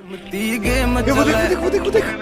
देखो देखो देखो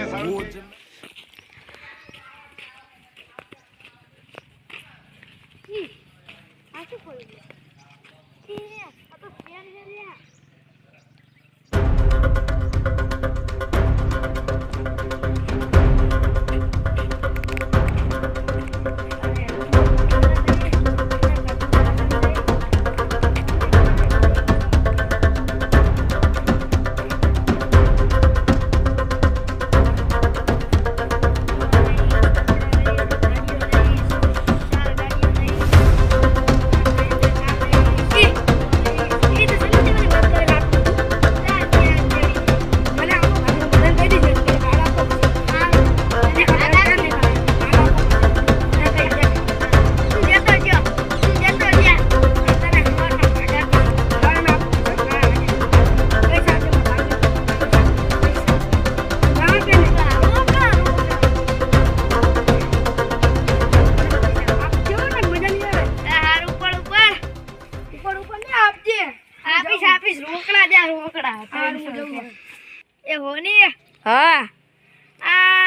हाँ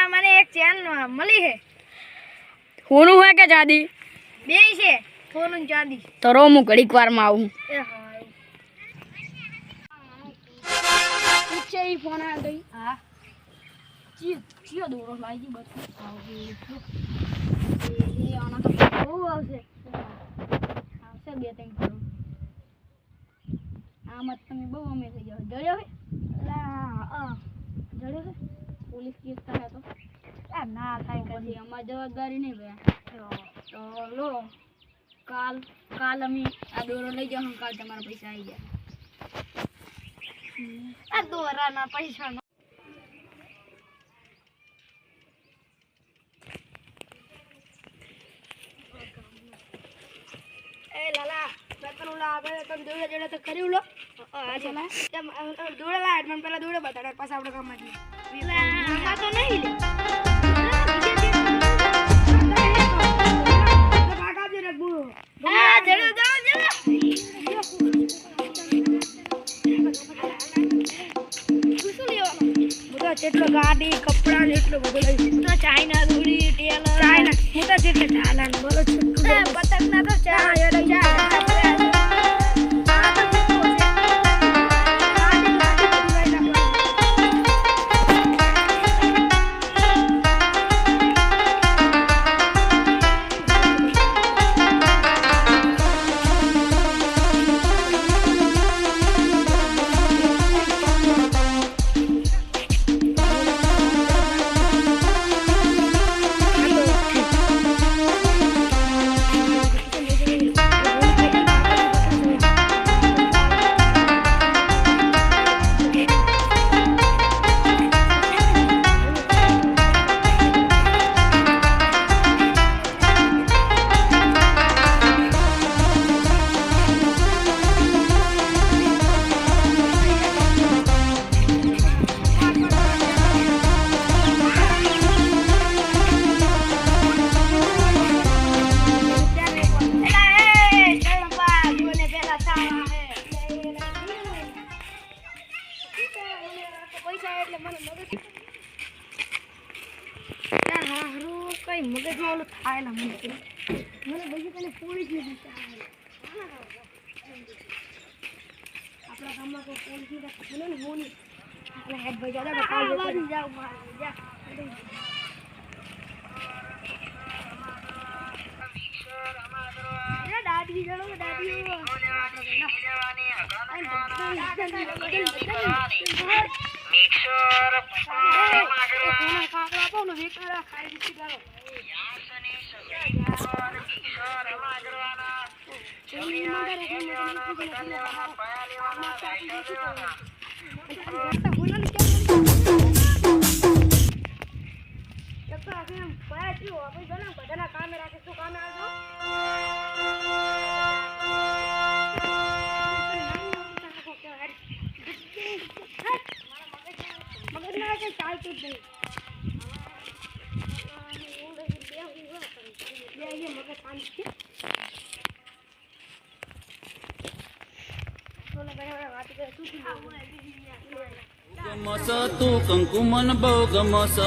મને એક ચેન મળી છે સોનું હોય કે ચાંદી બે છે સોનું ચાંદી તો રો હું ઘડીક વારમાં આવું છે ઈ ફોન આ ગઈ હા ચિયો દોરો લાગી બસ એ આના તો બહુ આવશે બે ત્રણ કરો આમાં તમે બહુ અમે થઈ જાવ જડ્યો હે જડ્યો હે પોલીસ કેસ થાય તો ના થાય પછી અમારી જવાબદારી નહીં ભાઈ તો લો કાલ અમે આ દોરો લઈ જાઉં કાલ તમારા પૈસા આવી ગયા આ દોરાના પૈસા એ લાલા મેં તને ઓલા આપણે તમે દોડે જોડે તો કર્યું લો દોડે લાડ મને પેલા દોડે બતાડે પાછા આપણે કામ માં તો નહીં ગાડી કપડા ને એટલું બધું લઈ તો ચાઇના દોરી ટેલર ચાઇના હું તો જેટલે ચાલા ને બોલો છૂટું પતંગ ના તો ચા કઈ મગજમાં ઓલું થાય ના મને બીજું કઈ પોલીસ નથી આપણા ગામમાં કોઈ પોલીસ નથી ને હું નહીં એટલે હેડ ભાઈ જાડા કાલ જાવ મારે જા દાદી જણો દાદી મિક્સર કાકડા પાઉં વેકરા ખાઈ દીધી ગાલો યાસની સગીર મિક્સર માગરવાના જમીના ખેલવાના બદલવાના પાયા લેવાના રાઈટર લેવાના તો આપણે પાયા થયો આપણે જોના બધાના કામે રાખે શું કામે આવજો મગજ ના કે ચાલતું જ નહીં મગજ શાંત છે વાત કરે શું ગમસ તું કંકુમન બહુ ગમસ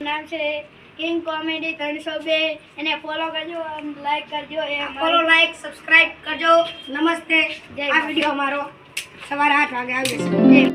નામ છે કિંગ કોમેડી 302 એને ફોલો કરજો અને લાઈક કરજો ફોલો લાઈક સબસ્ક્રાઇબ કરજો નમસ્તે આ વિડિયો અમારો સવારે 8 વાગે આવી જશે